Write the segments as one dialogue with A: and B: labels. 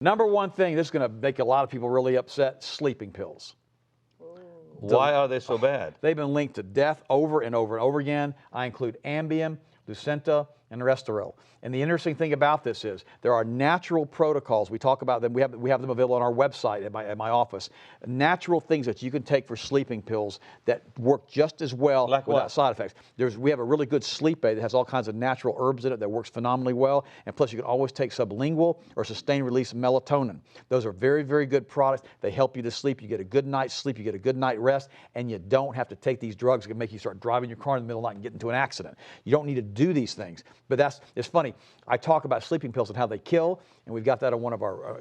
A: Number one thing, this is going to make a lot of people really upset, sleeping pills.
B: Why are they so bad?
A: They've been linked to death over and over and over again. I include Ambien, Lucenta, and Restoril. And the interesting thing about this is there are natural protocols. We talk about them. We have them available on our website at my office. Natural things that you can take for sleeping pills that work just as well without side effects. We have a really good sleep aid that has all kinds of natural herbs in it that works phenomenally well. And plus, you can always take sublingual or sustained release melatonin. Those are very, very good products. They help you to sleep. You get a good night's sleep. You get a good night rest, and you don't have to take these drugs that can make you start driving your car in the middle of the night and get into an accident. You don't need to do these things. But it's funny. I talk about sleeping pills and how they kill, and we've got that on one of our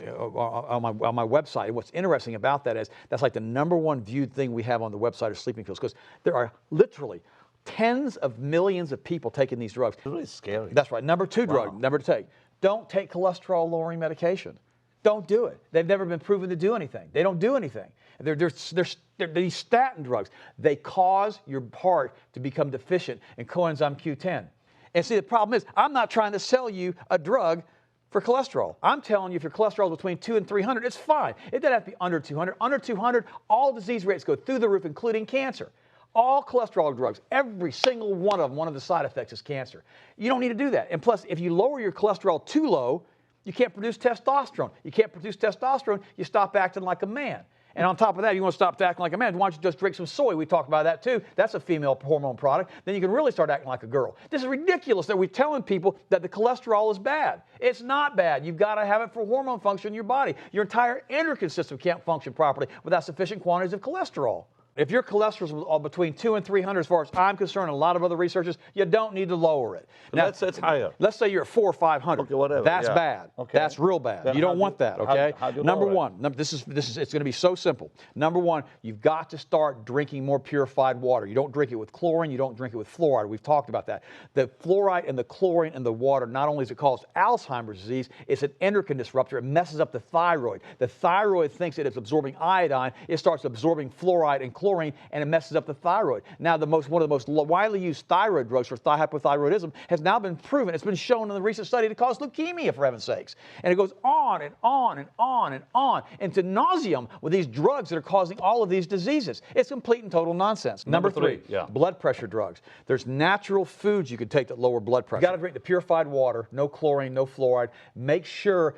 A: on my website. And what's interesting about that is that's like the #1 viewed thing we have on the website are sleeping pills, because there are literally tens of millions of people taking these drugs.
B: It's really scary.
A: That's right. #2 drug, number to take. Don't take cholesterol-lowering medication. Don't do it. They've never been proven to do anything. They don't do anything. They're these statin drugs. They cause your heart to become deficient in coenzyme Q10. And see, the problem is, I'm not trying to sell you a drug for cholesterol. I'm telling you, if your cholesterol is between 200 and 300, it's fine. It doesn't have to be under 200. Under 200, all disease rates go through the roof, including cancer. All cholesterol drugs, every single one of them, one of the side effects is cancer. You don't need to do that. And plus, if you lower your cholesterol too low, you can't produce testosterone. You can't produce testosterone, you stop acting like a man. And on top of that, you want to stop acting like a man, why don't you just drink some soy? We talked about that too. That's a female hormone product. Then you can really start acting like a girl. This is ridiculous that we're telling people that the cholesterol is bad. It's not bad. You've got to have it for hormone function in your body. Your entire endocrine system can't function properly without sufficient quantities of cholesterol. If your cholesterol is between 200 and 300, as far as I'm concerned, and a lot of other researchers, you don't need to lower it.
B: Now, that's higher.
A: Let's say you're at 400 or 500.
B: Okay, whatever.
A: That's bad.
B: Okay.
A: That's real bad.
B: Then
A: you don't want that. Okay.
B: How do you
A: Number
B: lower it?
A: one. It's going to be so simple. Number one, you've got to start drinking more purified water. You don't drink it with chlorine. You don't drink it with fluoride. We've talked about that. The fluoride and the chlorine in the water, not only does it cause Alzheimer's disease, it's an endocrine disruptor. It messes up the thyroid. The thyroid thinks that it's absorbing iodine. It starts absorbing fluoride and chlorine, and it messes up the thyroid. Now, one of the most widely used thyroid drugs for hypothyroidism has now been proven. It's been shown in the recent study to cause leukemia, for heaven's sakes. And it goes on and on and on and on, and to nauseum with these drugs that are causing all of these diseases. It's complete and total nonsense. Number three, blood pressure drugs. There's natural foods you can take that lower blood pressure. You got to drink the purified water, no chlorine, no fluoride. Make sure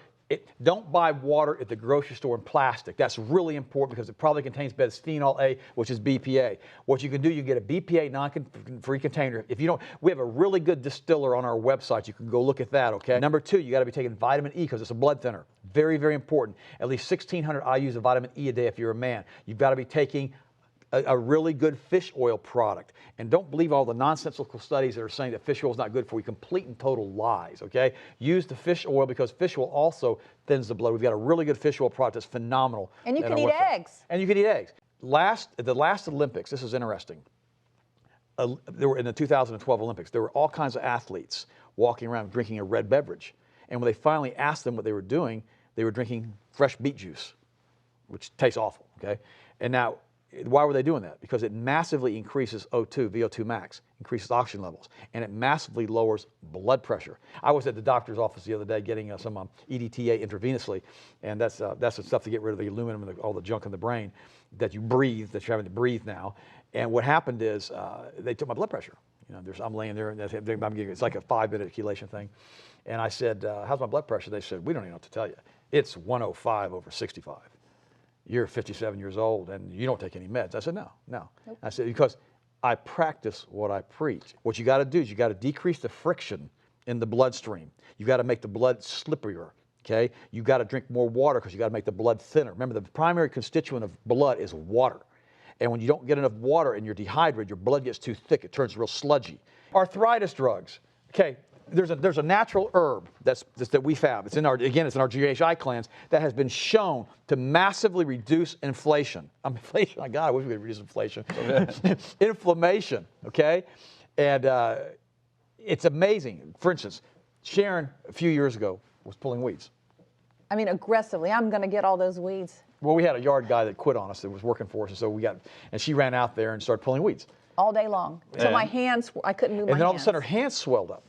A: don't buy water at the grocery store in plastic. That's really important because it probably contains bisphenol A, which is BPA. What you can do, you get a BPA non-free container. If you don't, we have a really good distiller on our website. You can go look at that, okay? Number two, you got to be taking vitamin E because it's a blood thinner. Very, very important. At least 1,600 IUs of vitamin E a day if you're a man. You've got to be taking a really good fish oil product. And don't believe all the nonsensical studies that are saying that fish oil is not good for you. Complete and total lies, okay? Use the fish oil because fish oil also thins the blood. We've got a really good fish oil product that's phenomenal.
C: And you can eat eggs.
A: And you can eat eggs. The last Olympics, this is interesting. There were in the 2012 Olympics, there were all kinds of athletes walking around drinking a red beverage. And when they finally asked them what they were doing, they were drinking fresh beet juice, which tastes awful, okay? And now, why were they doing that? Because it massively increases O2, VO2 max, increases oxygen levels, and it massively lowers blood pressure. I was at the doctor's office the other day getting some EDTA intravenously, and that's the stuff to get rid of the aluminum and all the junk in the brain that you breathe, that you're having to breathe now. And what happened is they took my blood pressure. You know, I'm laying there, and it's like a 5-minute chelation thing. And I said, how's my blood pressure? They said, we don't even know what to tell you. It's 105/65. You're 57 years old and you don't take any meds. I said, no. Nope. I said, because I practice what I preach. What you got to do is you got to decrease the friction in the bloodstream. You got to make the blood slipperier, okay? You got to drink more water because you got to make the blood thinner. Remember, the primary constituent of blood is water. And when you don't get enough water and you're dehydrated, your blood gets too thick. It turns real sludgy. Arthritis drugs, okay? There's a natural herb that we found. It's in our GHI cleanse that has been shown to massively reduce inflation. Inflation, my God, I wish we could reduce inflation. Inflammation, okay? And it's amazing. For instance, Sharon, a few years ago, was pulling weeds.
C: I mean, aggressively. I'm going to get all those weeds.
A: Well, we had a yard guy that quit on us that was working for us, and she ran out there and started pulling weeds.
C: All day long. So my hands, I couldn't move my hands.
A: And then all of a sudden her hands swelled up.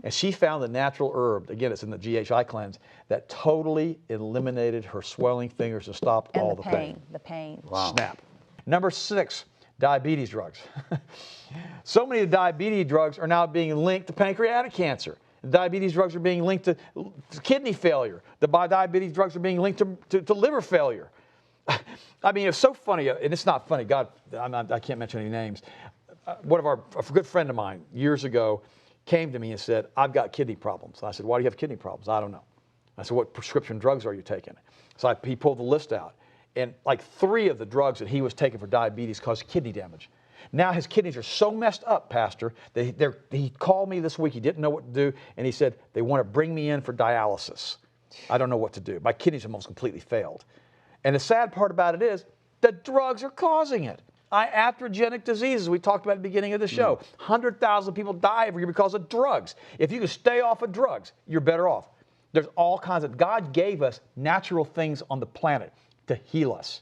A: And she found the natural herb, again, it's in the GHI cleanse, that totally eliminated her swelling fingers and stopped
C: And
A: all
C: the
A: the
C: pain. The pain.
B: Wow.
A: Snap. Number 6, diabetes drugs. So many of the diabetes drugs are now being linked to pancreatic cancer. The diabetes drugs are being linked to kidney failure. The diabetes drugs are being linked to liver failure. I mean, it's so funny, and it's not funny. God, I can't mention any names. A good friend of mine years ago came to me and said, I've got kidney problems. And I said, why do you have kidney problems? I don't know. I said, what prescription drugs are you taking? So he pulled the list out. And like 3 of the drugs that he was taking for diabetes caused kidney damage. Now his kidneys are so messed up, Pastor, that he called me this week. He didn't know what to do. And he said, they want to bring me in for dialysis. I don't know what to do. My kidneys almost completely failed. And the sad part about it is the drugs are causing it. Iatrogenic diseases, we talked about at the beginning of the show. 100,000 people die every year because of drugs. If you can stay off of drugs, you're better off. There's all kinds of, God gave us natural things on the planet to heal us.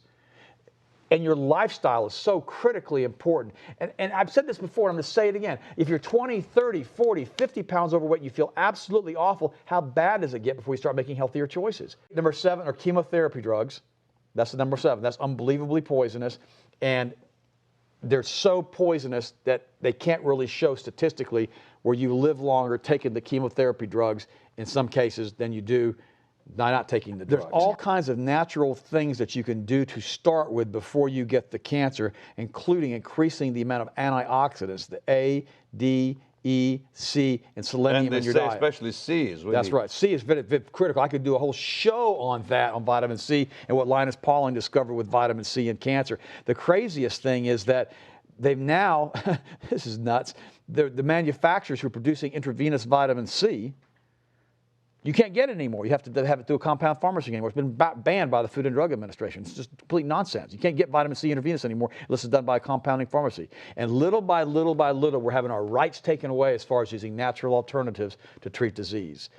A: And your lifestyle is so critically important. And I've said this before, and I'm going to say it again. If you're 20, 30, 40, 50 pounds overweight, you feel absolutely awful, how bad does it get before you start making healthier choices? Number 7 are chemotherapy drugs. That's the number 7. That's unbelievably poisonous. And they're so poisonous that they can't really show statistically where you live longer taking the chemotherapy drugs in some cases than you do not taking the drugs. There's all kinds of natural things that you can do to start with before you get the cancer, including increasing the amount of antioxidants, the A, D, E, C, and selenium in your diet.
B: Especially C is really...
A: That's right. C is very, very critical. I could do a whole show on that, on vitamin C, and what Linus Pauling discovered with vitamin C in cancer. The craziest thing is that they've now, this is nuts, the manufacturers who are producing intravenous vitamin C, you can't get it anymore. You have to have it through a compound pharmacy anymore. It's been banned by the Food and Drug Administration. It's just complete nonsense. You can't get vitamin C intravenous anymore unless it's done by a compounding pharmacy. And little by little by little, we're having our rights taken away as far as using natural alternatives to treat disease.